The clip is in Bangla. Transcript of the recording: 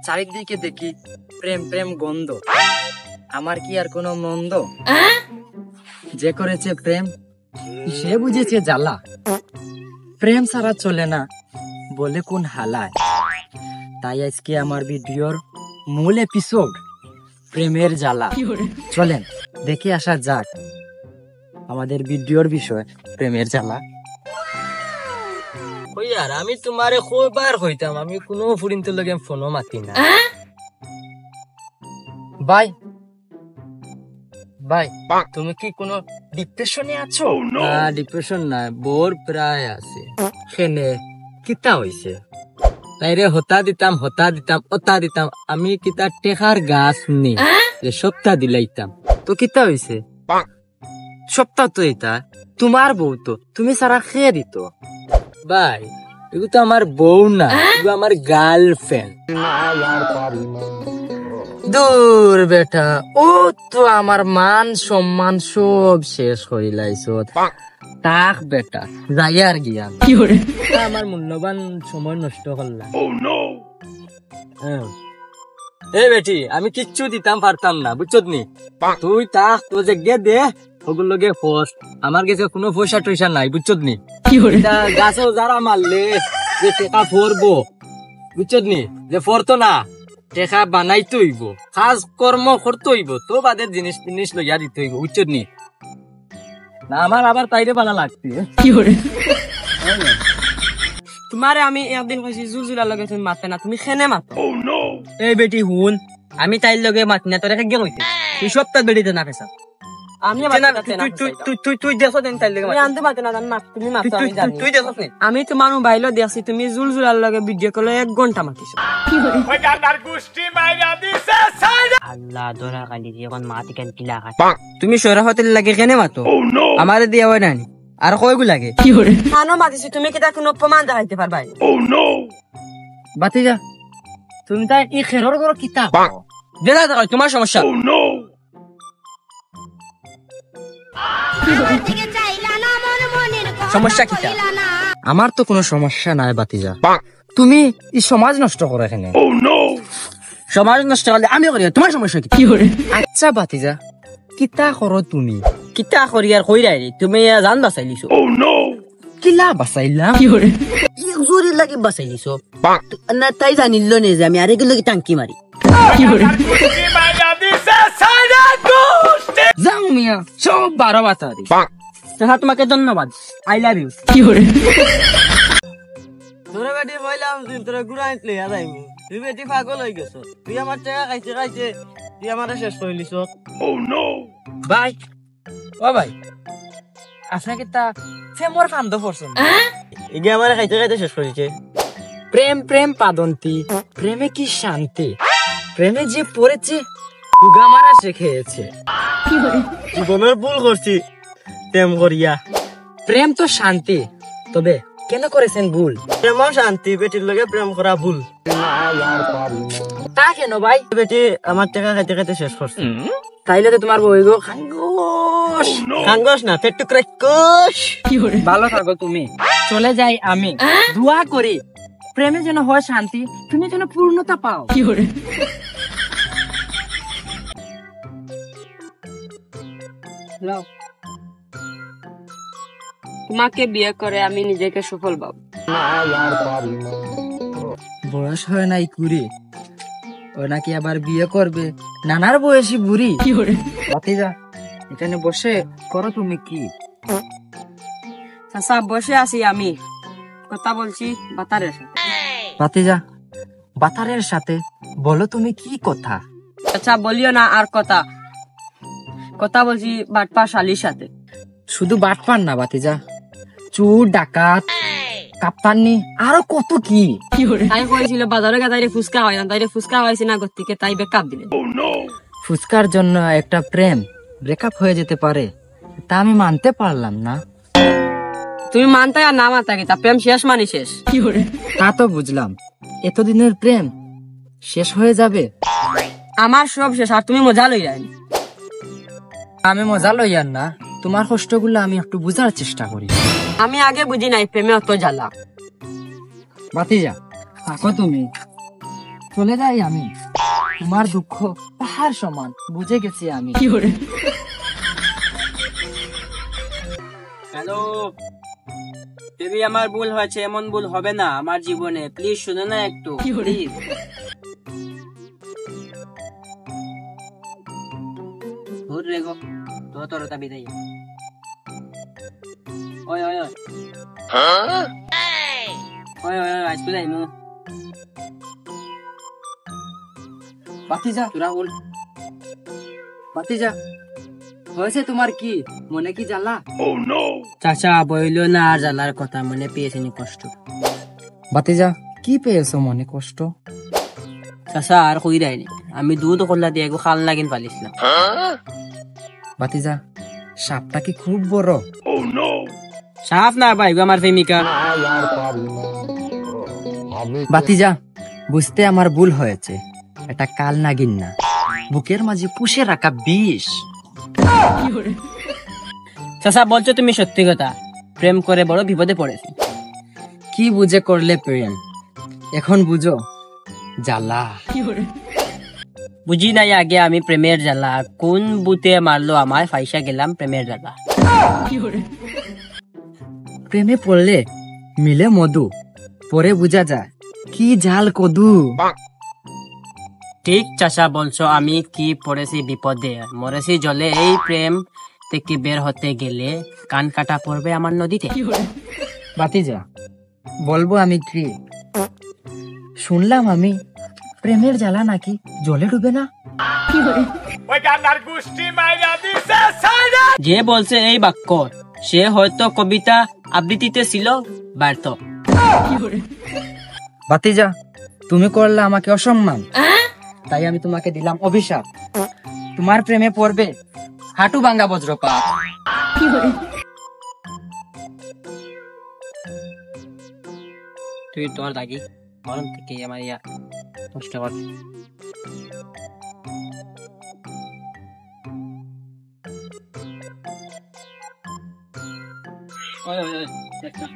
চারিদিকে দেখি প্রেম প্রেম গন্ধ। আমার কি আর কোনো মন্দ? যে করেছে প্রেম সে বুঝেছে জ্বালা। প্রেম ছাড়া চলে না বলে কোন হালায়। তাই আজকে আমার ভিডিওর মূল এপিসোড প্রেমের জ্বালা। চলেন দেখে আসা যাক আমাদের ভিডিওর বিষয় প্রেমের জ্বালা। ওই আর আমি তোমারে কয়বার কইতাম আমি কোনো ফুরিনতে লগে ফোনও মাতি না। ভাই ভাই তুমি কি কোনো ডিপ্রেশনে আছো? না ডিপ্রেশন না, বোর প্রায় আছে। কেনে কিতা হইছে? তাইরে হতা দিতাম ওতা দিতাম। আমি কিতা টেকার গাছ নেই যে সপ্তাহ দিলাইতাম। তো কিতা হইছে? সপ্তাহ তো এটা তোমার বউ, তো তুমি সারা খেয়ে দিত। ভাই এগুলো তো আমার বউ না, এগুলো আমার গার্লফ্রেন্ড। দূর বেটা, ও তো আমার মান সম্মান সব শেষ হইলাইছ। তাক বেটা যাইয়ার গিয়ান আমার মূল্যবান সময় নষ্ট করলাম। এ বেটি আমি কিচ্ছু দিতাম পারতাম না, বুঝছত নি? তুই তাক তো যে গে দে ওগুলো গে ফোস। আমার কাছে কোনো পয়সা টয়সা নাই, বুঝছত নি? গাছও যারা মারলে যে টেকা ফরবো, বুঝছত নি? যে ফরতো না টেকা বানাইতে হইব, কাজ কর্ম করতে হইব, তো বাদের জিনিস জিনিস লইয়া দিতে হইব, বুঝছত নি? না আমার আবার তাইরে বানা লাগছে। তোমারে আমি একদিন কইছি জুলজুলার লগে তুমি মাতে না, তুমি খেনে মাতো। এই বেটি হুন, আমি তাইর লগে মাতি না, তোরে কে কইতে? তুই সপ্তাহ বেড়িতে না পেছা। আমি তুই দেখো দেন তাইর লগে মাতি। আনতে পারতে না, তুমি মাতো আমি জানি। তুই দেখছ নি? আমি তোমার মোবাইলও দেখছি তুমি জুলজুলার লগে ভিডিও কলে 1 ঘন্টা মাতিছো। আল্লাহ ধরা কালি যখন মাটি কেন কিলা তুমি সরাহতের লাগে কেনে মাতো? আমারে দিয়া হয় না আর কয়গু লাগে? মানো মাতিছি, তুমি কিটা কোনো প্রমাণ দেখাইতে পারবাই? বাতি যা, তুমি তাই এই খেরর গরো কিতা দেলা দেখাই তোমার সমস্যা। সমস্যা কিতা? আমার তো কোনো সমস্যা নাই বাতিজা, তুমি এই সমাজ নষ্ট করো এখানে। সমাজ নষ্ট করলে আমি করি, তোমার সমস্যা কি? আচ্ছা বাতিজা কিতা করো তুমি? কিটা করি আর কইরাই তুমি জান বাঁচাইলিছো। কিলা বাঁচাইলাম? জোরে লাগে বাঁচাইলিছো না, তাই জানিল নে যে আমি আরেকগুলো টাঙ্কি মারি। যাও মিয়া সব 12 বাতারি। তোমাকে ধন্যবাদ, আই লাভ ইউ। তোরে বেটি কইলাম তুই তোরে গুড়াই লইয়া যাইমু, তুই বেটি পাগল হই গেছ। তুই আমার টাকা খাইছে তুই আমারে শেষ কইলিছ। ভাই ও ভাই আসলে কিতা সে মোর ফান্দ পড়ছন ইগে আমারে খাইতে শেষ করিছে। প্রেম প্রেম পাদন্তি, প্রেমে কি শান্তি। প্রেমে যে পড়েছে উগা মারা শিখেছে। জীবনের ভুল করছি প্রেম করিয়া। প্রেম তো শান্তি, তবে কেন করেছেন ভুল? প্রেম শান্তি, বেটির লগে প্রেম করা ভুল। তা কেন ভাই? বেটি আমার টাকা খাইতে শেষ করছে। তাইলে তো তোমার বই গো খাঙ্গোশ। খাঙ্গস না পেট্টু ক্রাইকোশ। ভালো থাকো তুমি, চলে যাই আমি। দোয়া করি প্রেমে যেন হয় শান্তি, তুমি যেন পূর্ণতা পাও। তোমাকে বিয়ে করে আমি নিজেকে সফল পাব। বয়স হয় নাই কুড়ি, ও নাকি আবার বিয়ে করবে, নানার বয়সী বুড়ি। বাতিজা এখানে বসে করো তুমি কি? চাচা বসে আছি, আমি কথা বলছি বাতারের সাথে। বাতিজা বাতারের সাথে বলো তুমি কি কথা? আচ্ছা বলিও না আর কথা বলছি বাটপা শালির সাথে। শুধু বাটপার না বাতিজা, চুর ডাকাত কাপ্তানি আরো কত কি। তাই কইছিল বাজারে তাইরে ফুচকা হয় না, তাইরে ফুচকা হয়েছে না গতিকে তাই বেকআপ দিলেন। ফুচকার জন্য একটা প্রেম ব্রেকআপ হয়ে যেতে পারে, তা আমি মানতে পারলাম না। তুমি মানতে আর না মানতে কি তা প্রেম শেষ মানে শেষ। তা তো বুঝলাম, এতদিনের প্রেম শেষ হয়ে যাবে। আমার সব শেষ আর তুমি মজা লই যায়নি। আমি মজা লইয়ার না, তোমার কষ্টগুলো আমি একটু বুঝার চেষ্টা করি। আমি আগে বুঝি নাই প্রেমে অত জ্বালা। বাতিজা থাকো তুমি, চলে যাই আমি, তোমার দুঃখ পাহাড় সমান, বুঝে গেছি আমি। হ্যালো বেবি, আমার ভুল হয়েছে, এমন ভুল হবে না আমার জীবনে, প্লিজ শুনো না একটু প্লিজ। দূর রেগো তো তোর তা বিদায়। ওই ওই ওই ওই ওই আজ বিদায় মু বাতিজা, তোরা বল। বাতিজা, হয়েছে তোমার কি? মনে কি জ্বালা? চাচা বইলো না আর জ্বালার কথা, মনে পেয়েছেনি কষ্ট। বাতিজা, কি পেয়েছো মনে কষ্ট? চাচা আর কই রায়নি, আমি দুধ করলা দিয়ে খাল লাগিন পালিছিলাম। বাতিজা, সাপটা কি খুব বড়? সাফ না ভাই, আমার প্রেমিকা। বাতিজা, বুঝতে আমার ভুল হয়েছে, এটা কাল নাগিন না, বুকের মাঝে পুষে রাখা বিষ। চাচা বলছো তুমি সত্যি কথা, প্রেম করে বড় বিপদে পড়েছি। কি বুঝে করলে প্রেম, এখন বুঝো জ্বালা। বুঝি নাই আগে আমি প্রেমের জ্বালা, কোন বুতে মারলো আমায়, ফাইসা গেলাম প্রেমের জ্বালা। প্রেমে পড়লে মিলে মধু, পরে বুঝা যায় কি জাল কদু। ঠিক চাচা বলছো, আমি কি পড়েছি বিপদে, মরেছি জলে। এই প্রেম থেকে বের হতে গেলে কান কাটা পড়বে আমার নদীতে। বাতিজা, বলবো আমি কি? শুনলাম আমি প্রেমের জ্বালা নাকি জলে ডুবে না। যে বলছে এই বাক্য, সে হয়তো কবিতা আবৃত্তিতে ছিল ব্যর্থ। বাতিজা, তুমি করলে আমাকে অসম্মান, তাই আমি তোমাকে দিলাম অভিশাপ। তোমার প্রেমে পড়বে হাঁটু ভাঙ্গা বজ্রপাত। তুই তোর দাগি মরণ থেকে আমার ইয়া নষ্ট কর। ওই ওই ওই দেখ না,